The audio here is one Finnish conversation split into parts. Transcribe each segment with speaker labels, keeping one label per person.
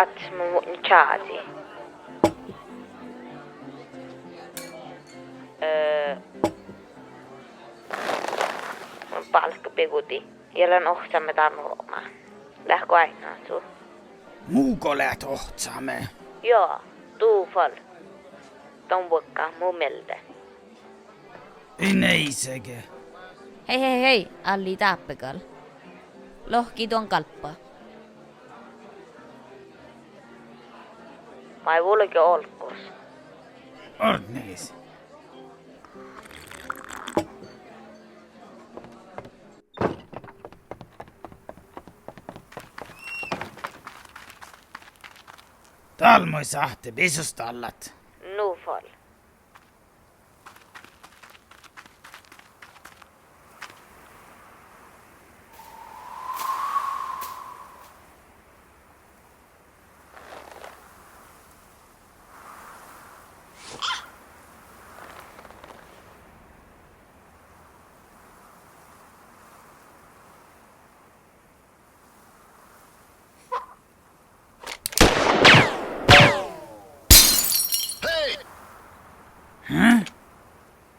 Speaker 1: Att mun chaasi. Mun palkkapikuti. Jälleen ohsaamme tannuomaan. Lähkö aina sun?
Speaker 2: Muuko läht ohtsaamme?
Speaker 1: Joo, tuufal. Ton vuokkaa mun mieltä.
Speaker 2: Ei sekä.
Speaker 3: Hei, alli taappekal. Lohki tuon kalppaa.
Speaker 1: Mä ei vuolikin olkoos.
Speaker 2: Ordneis. Talmoi sahte pisostallat.
Speaker 1: Nuufal.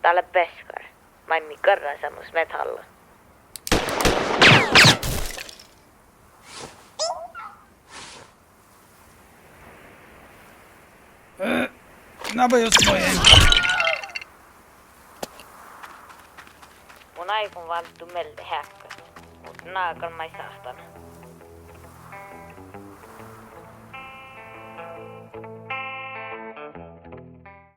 Speaker 1: Tälle peskar. Mä en mikarra semmois metalla.
Speaker 2: Napa jos voin.
Speaker 1: Mun aikon valittu melte häkkäs. Mut naakan mä ei sahtana.